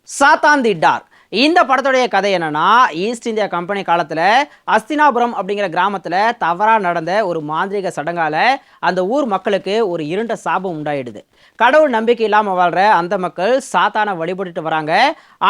சாத்தான் தி டார்க். இந்த படத்துடைய கதை என்னன்னா, ஈஸ்ட் இந்தியா கம்பெனி காலத்துல அஸ்தினாபுரம் அப்படிங்கிற கிராமத்துல தவறா நடந்த ஒரு மாந்திரீக சடங்கால அந்த ஊர் மக்களுக்கு ஒரு இருண்ட சாபம் உண்டாயிடுது. கடவுள் நம்பிக்கை இல்லாம வாழ்ற அந்த மக்கள் சாத்தானை வழிபட்டுட்டு வராங்க.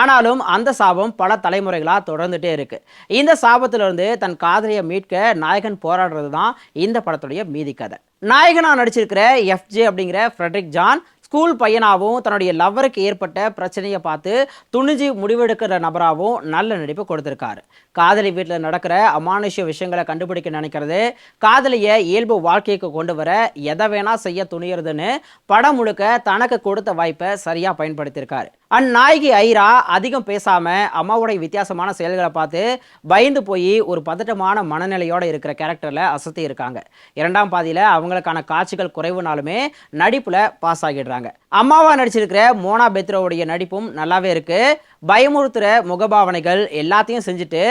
ஆனாலும் அந்த சாபம் பல தலைமுறைகளா தொடர்ந்துட்டே இருக்கு. இந்த சாபத்திலிருந்து தன் காதலியை மீட்க நாயகன் போராடுறது தான் இந்த படத்துடைய மீதி கதை. நாயகனா நடிச்சிருக்கிற எஃப்ஜே அப்படிங்கிற ஃப்ரெட்ரிக் ஜான் ஸ்கூல் பையனாகவும் தன்னுடைய லவ்வருக்கு ஏற்பட்ட பிரச்சனையை பார்த்து துணிஞ்சு முடிவெடுக்கிற நபராகவும் நல்ல நடிப்பு கொடுத்திருக்காரு. காதலி வீட்டில் நடக்கிற அமானுஷ்ய விஷயங்களை கண்டுபிடிக்க நினைக்கிறது, காதலியை இயல்பு வாழ்க்கைக்கு கொண்டு வர எதை வேணா செய்ய துணியறதுன்னு படம் முழுக்க தனக்கு கொடுத்த வாய்ப்பை சரியா பயன்படுத்தியிருக்காரு. அந்நாயகி ஐரா அதிகம் பேசாம அம்மாவுடைய வித்தியாசமான செயல்களை பார்த்து பயந்து போய் ஒரு பதட்டமான மனநிலையோட இருக்கிற கேரக்டர்ல அசத்தி இருக்காங்க. இரண்டாம் பாதியில அவங்களுக்கான காட்சிகள் குறைவுனாலுமே நடிப்புல பாஸ் ஆகிடுறாங்க. அம்மாவா நடிச்சிருக்கிற மோனா பெத்ரோவுடைய நடிப்பும் நல்லாவே இருக்கு. பயமுறுத்துற முகபாவனைகள் எல்லாத்தையும் செஞ்சுட்டு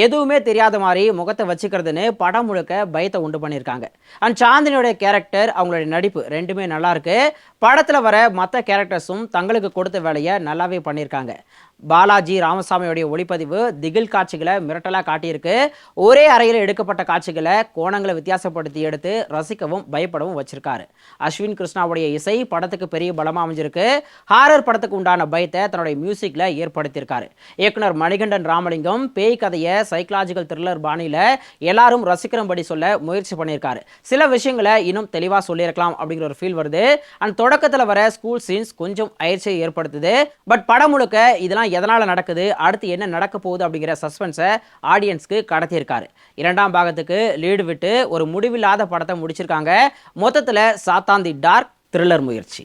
எதுவுமே தெரியாத மாதிரி முகத்தை வச்சுக்கிறதுன்னு படம் முழுக்க பயத்தை உண்டு பண்ணியிருக்காங்க. அண்ட் சாந்தினியோட கேரக்டர், அவங்களுடைய நடிப்பு ரெண்டுமே நல்லா இருக்கு. படத்துல வர மற்ற கேரக்டர்ஸும் தங்களுக்கு கொடுத்த வேலையை நல்லாவே பண்ணியிருக்காங்க. பாலாஜி ராமசாமியோடைய ஒளிப்பதிவு திகில் காட்சிகளை மிரட்டலா காட்டியிருக்கு. ஒரே அறையில் எடுக்கப்பட்ட காட்சிகளை கோணங்களை வித்தியாசப்படுத்தி எடுத்து ரசிக்கவும் பயப்படவும் வச்சிருக்காரு. அஸ்வின் கிருஷ்ணாவுடைய இசை படத்துக்கு பெரிய பலமா அமைஞ்சிருக்கு. ஹாரர் படத்துக்கு உண்டான பயத்தை தன்னுடைய மியூசிக்ல ஏற்படுத்தியிருக்காரு. இயக்குனர் மணிகண்டன் ராமலிங்கம் பேய் கதையை சைக்கலாஜிக்கல் த்ரில்லர் பாணியில எல்லாரும் ரசிக்கிறபடி சொல்ல முயற்சி பண்ணியிருக்காரு. சில விஷயங்களை இன்னும் தெளிவா சொல்லியிருக்கலாம் அப்படிங்கிற ஒரு ஃபீல் வருது. அண்ட் தொடக்கத்தில் வர ஸ்கூல் சீன்ஸ் கொஞ்சம் அயற்சியை ஏற்படுத்துது. பட் படம் முழுக்க இதெல்லாம் எதனால நடக்குது, அடுத்து என்ன நடக்க போகுது அப்படிங்கிற சஸ்பென்ஸை ஆடியன்ஸ்க்கு கடத்தியிருக்காரு. இரண்டாம் பாகத்துக்கு லீடு விட்டு ஒரு முடிவில்லாத படத்தை முடிச்சிருக்காங்க. மொத்தத்தில் சாத்தான் தி டார்க் த்ரில்லர் முயற்சி.